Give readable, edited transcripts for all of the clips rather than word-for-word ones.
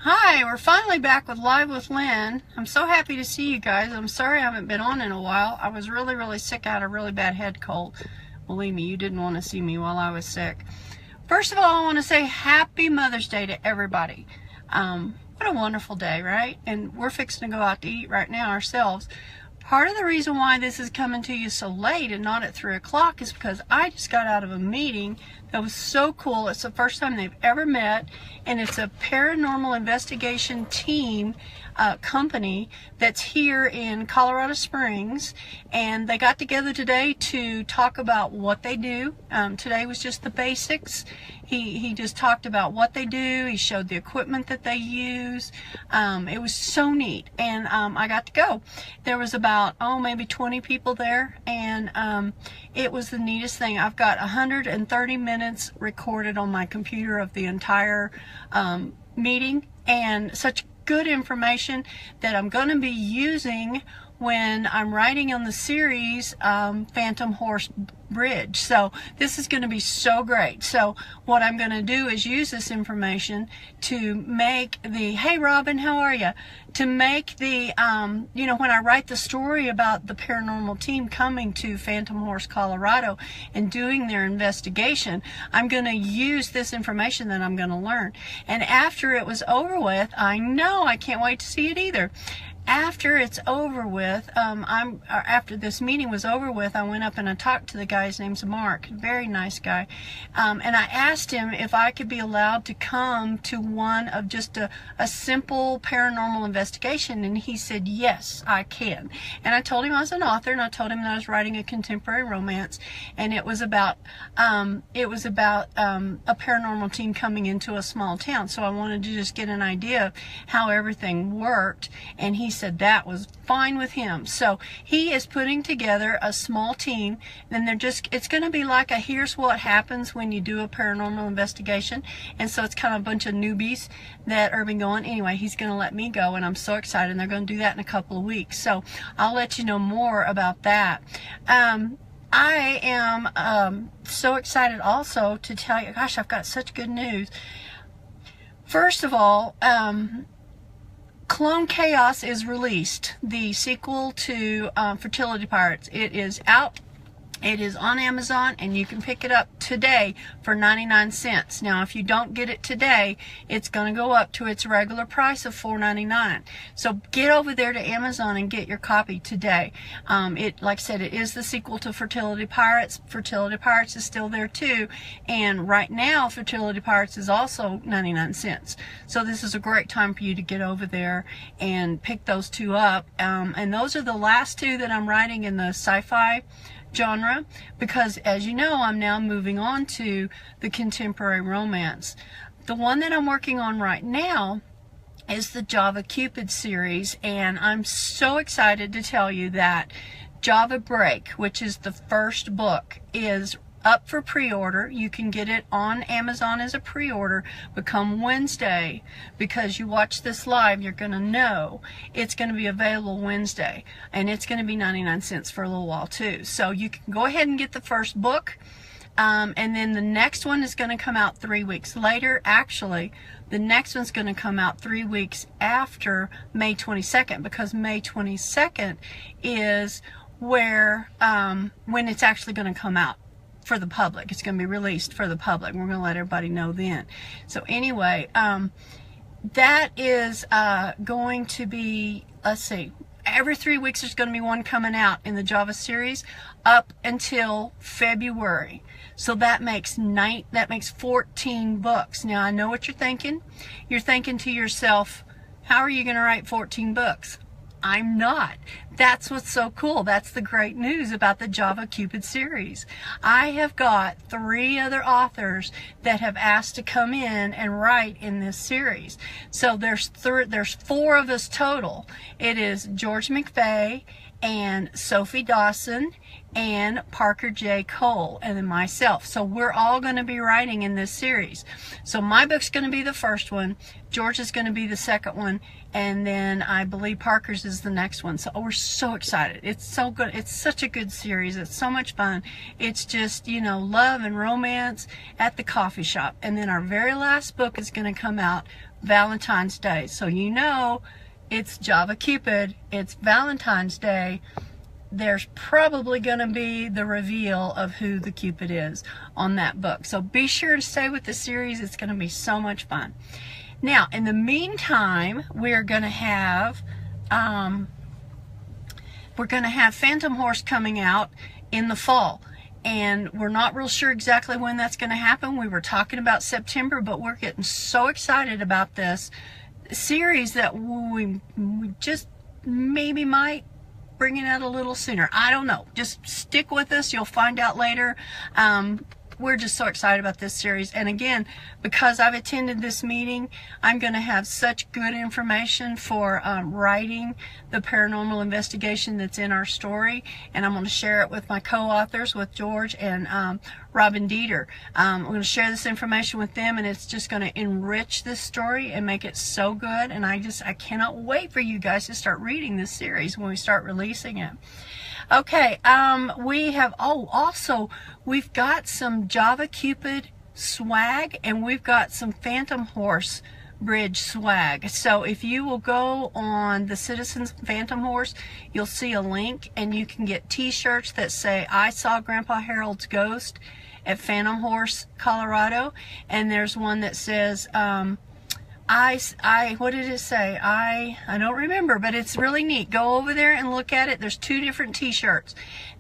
Hi, we're finally back with Live with Lynn. I'm so happy to see you guys. I'm sorry I haven't been on in a while. I was really sick. I had a really bad head cold. Believe me, you didn't want to see me while I was sick. First of all, I want to say Happy Mother's Day to everybody. What a wonderful day, right? And we're fixing to go out to eat right now ourselves. Part of the reason why this is coming to you so late and not at 3 o'clock is because I just got out of a meeting that was so cool. It's the first time they've ever met, and it's a paranormal investigation team company that's here in Colorado Springs, and they got together today to talk about what they do. Today was just the basics. He just talked about what they do. He showed the equipment that they use. It was so neat, and I got to go. There was about, maybe 20 people there, and it was the neatest thing. I've got 130 minutes recorded on my computer of the entire meeting, and such good information that I'm going to be using when I'm writing on the series Phantom Horse Bridge. So this is going to be so great. So what I'm going to do is use this information to make the, hey Robin, how are you? To make the, when I write the story about the paranormal team coming to Phantom Horse, Colorado and doing their investigation, I'm going to use this information that I'm going to learn. And after it was over with, I can't wait to see it either. After it's over with, after this meeting was over with, I went up and I talked to the guy. His name's Mark, very nice guy, and I asked him if I could be allowed to come to one of just a simple paranormal investigation, and he said yes, I can. And I told him I was an author, and I told him that I was writing a contemporary romance, and it was about a paranormal team coming into a small town. So I wanted to just get an idea of how everything worked, and he said that was fine with him. So he is putting together a small team, and it's going to be like a here's what happens when you do a paranormal investigation. And so it's kind of a bunch of newbies that are been going. Anyway, he's going to let me go, and I'm so excited. And they're going to do that in a couple of weeks. So I'll let you know more about that. I am so excited also to tell you, gosh, I've got such good news. First of all, Clone Chaos is released, the sequel to Fertility Pirates. It is out. It is on Amazon, and you can pick it up today for 99 cents. Now, if you don't get it today, it's going to go up to its regular price of $4.99. So get over there to Amazon and get your copy today. Like I said, it is the sequel to Fertility Pirates. Fertility Pirates is still there too, and right now Fertility Pirates is also 99 cents. So this is a great time for you to get over there and pick those two up. And those are the last two that I'm writing in the sci-fi genre, because as you know, I'm now moving on to the contemporary romance. The one that I'm working on right now is the Java Cupid series, and I'm so excited to tell you that Java Break, which is the first book, is up for pre-order. You can get it on Amazon as a pre-order, but come Wednesday, because you watch this live, you're going to know it's going to be available Wednesday, and it's going to be 99 cents for a little while too. So you can go ahead and get the first book, and then the next one is going to come out 3 weeks later. Actually, the next one's going to come out 3 weeks after May 22nd, because May 22nd is when it's actually going to come out for the public. It's going to be released for the public. We're going to let everybody know then. So anyway, that is going to be, let's see, every 3 weeks there's going to be one coming out in the Java series up until February. So that makes 14 books. Now I know what you're thinking. You're thinking to yourself, how are you going to write 14 books? I'm not. That's what's so cool. That's the great news about the Java Cupid series. I have got 3 other authors that have asked to come in and write in this series. So there's 4 of us total. It is George McVeigh and Sophie Dawson, and Parker J. Cole, and then myself. So we're all going to be writing in this series. So my book's going to be the first one, George is going to be the second one, and then I believe Parker's is the next one. So we're so excited. It's so good. It's such a good series. It's so much fun. It's just, you know, love and romance at the coffee shop. And then our very last book is going to come out Valentine's Day. So you know, it's Java Cupid. It's Valentine's Day. There's probably going to be the reveal of who the Cupid is on that book. So be sure to stay with the series. It's going to be so much fun. Now, in the meantime, we're going to have Phantom Horse coming out in the fall. And we're not real sure exactly when that's going to happen. We were talking about September, but we're getting so excited about this series that we just maybe might bring it out a little sooner. I don't know. Just stick with us. You'll find out later. We're just so excited about this series. And again, because I've attended this meeting, I'm going to have such good information for writing the paranormal investigation that's in our story. And I'm going to share it with my co-authors, with George and Robin Dieter. I'm going to share this information with them, and it's just going to enrich this story and make it so good. And I cannot wait for you guys to start reading this series when we start releasing it. Okay, we've got some Java Cupid swag, and we've got some Phantom Horse Bridge swag. So if you will go on the Citizens Phantom Horse, you'll see a link, and you can get t-shirts that say, I saw Grandpa Harold's ghost at Phantom Horse, Colorado. And there's one that says, what did it say? I don't remember, but it's really neat. Go over there and look at it. There's 2 different t-shirts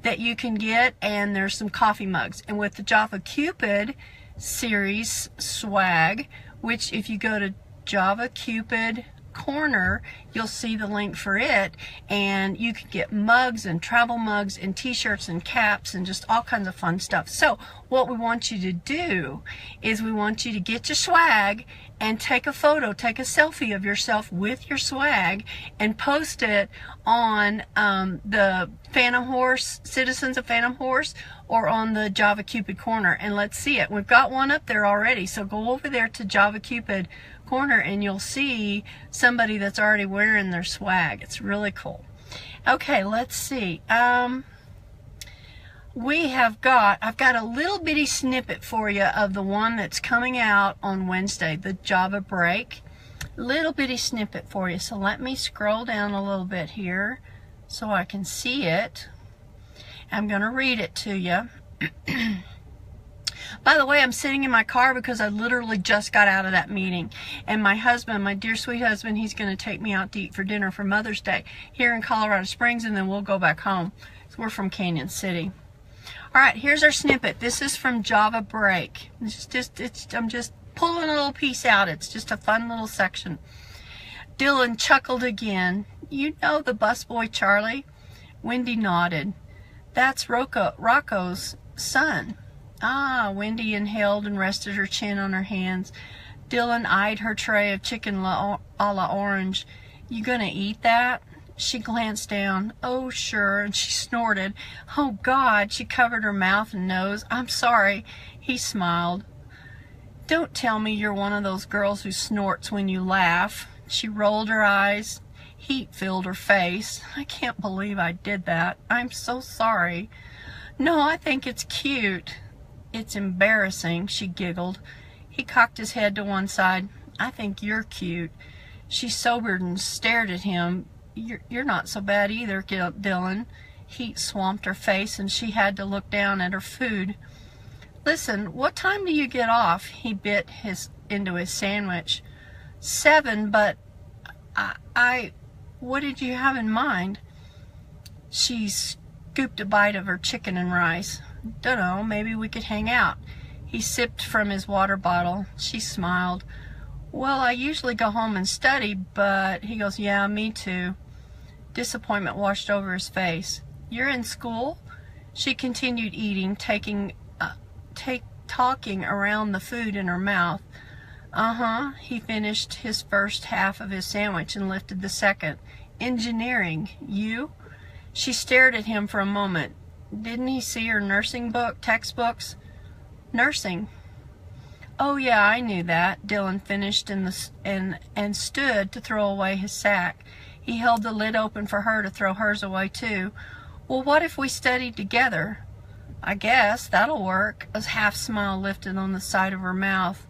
that you can get, and there's some coffee mugs. And with the Java Cupid series swag, which if you go to Java Cupid corner, you'll see the link for it, and you can get mugs and travel mugs and t-shirts and caps and just all kinds of fun stuff. So what we want you to do is we want you to get your swag and take a photo, take a selfie of yourself with your swag, and post it on the Phantom Horse, Citizens of Phantom Horse, or on the Java Cupid corner, and let's see it. We've got one up there already, so go over there to Java Cupid corner and you'll see somebody that's already wearing their swag. It's really cool. Okay, let's see. I've got a little bitty snippet for you of the one that's coming out on Wednesday, the Java Break. Little bitty snippet for you. So let me scroll down a little bit here so I can see it. I'm going to read it to you. By the way, I'm sitting in my car because I literally just got out of that meeting. And my husband, my dear sweet husband, he's going to take me out to eat for dinner for Mother's Day here in Colorado Springs, and then we'll go back home. So we're from Canyon City. All right, here's our snippet. This is from Java Break. I'm just pulling a little piece out. It's just a fun little section. Dylan chuckled again. You know the busboy Charlie? Wendy nodded. That's Rocco's son. Ah, Wendy inhaled and rested her chin on her hands. Dylan eyed her tray of chicken a la orange. You gonna eat that? She glanced down. Oh, sure. And she snorted. Oh, God. She covered her mouth and nose. I'm sorry. He smiled. Don't tell me you're one of those girls who snorts when you laugh. She rolled her eyes. Heat filled her face. I can't believe I did that. I'm so sorry. No, I think it's cute. It's embarrassing, she giggled. He cocked his head to one side. I think you're cute. She sobered and stared at him. You're not so bad either, Dylan. Heat swamped her face, and she had to look down at her food. Listen, what time do you get off? He bit into his sandwich. 7, but what did you have in mind? She scooped a bite of her chicken and rice. Dunno, maybe we could hang out. He sipped from his water bottle. She smiled. Well, I usually go home and study, but he goes, yeah, me too. Disappointment washed over his face. You're in school? She continued eating, talking around the food in her mouth. Uh-huh. He finished his first half of his sandwich and lifted the second. Engineering. You? She stared at him for a moment. Didn't he see her nursing book, textbooks? Nursing. Oh yeah, I knew that, Dylan finished and stood to throw away his sack. He held the lid open for her to throw hers away too. Well, what if we studied together? I guess that'll work. A half smile lifted on the side of her mouth.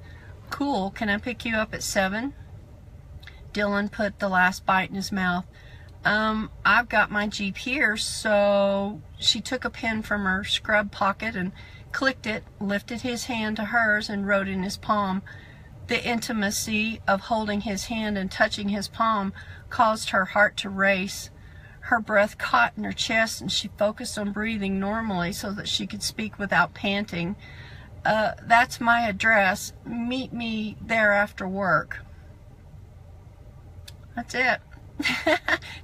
Cool, can I pick you up at 7? Dylan put the last bite in his mouth. I've got my Jeep here, so she took a pen from her scrub pocket and clicked it, lifted his hand to hers, and wrote in his palm. The intimacy of holding his hand and touching his palm caused her heart to race. Her breath caught in her chest, and she focused on breathing normally so that she could speak without panting. That's my address. Meet me there after work. That's it.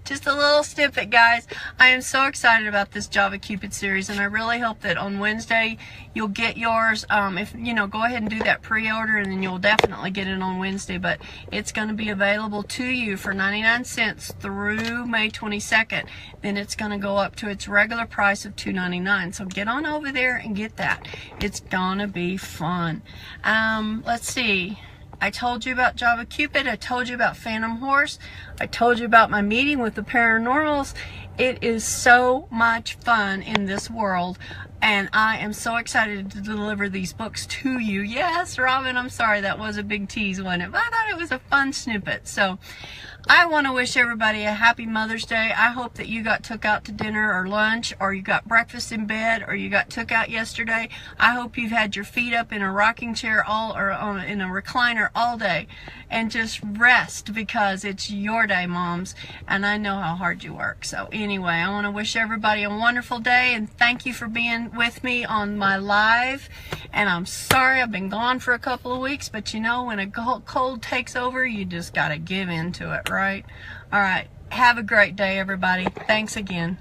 Just a little snippet, guys. I am so excited about this Java Cupid series, and I really hope that on Wednesday you'll get yours. If you know, go ahead and do that pre-order, and then you'll definitely get it on Wednesday. But it's going to be available to you for 99 cents through May 22nd. Then it's going to go up to its regular price of $2.99. So get on over there and get that. It's gonna be fun. Let's see. I told you about Java Cupid. I told you about Phantom Horse. I told you about my meeting with the paranormals. It is so much fun in this world, and I am so excited to deliver these books to you. Yes, Robin, I'm sorry, that was a big tease, wasn't it? But I thought it was a fun snippet. So I want to wish everybody a happy Mother's Day. I hope that you got took out to dinner or lunch, or you got breakfast in bed, or you got took out yesterday. I hope you've had your feet up in a rocking chair in a recliner all day and just rest, because it's your day, moms, and I know how hard you work. So anyway, I want to wish everybody a wonderful day, and thank you for being with me on my live. And I'm sorry I've been gone for a couple of weeks, but you know, when a cold takes over, you just got to give in to it, right? All right. Have a great day, everybody. Thanks again.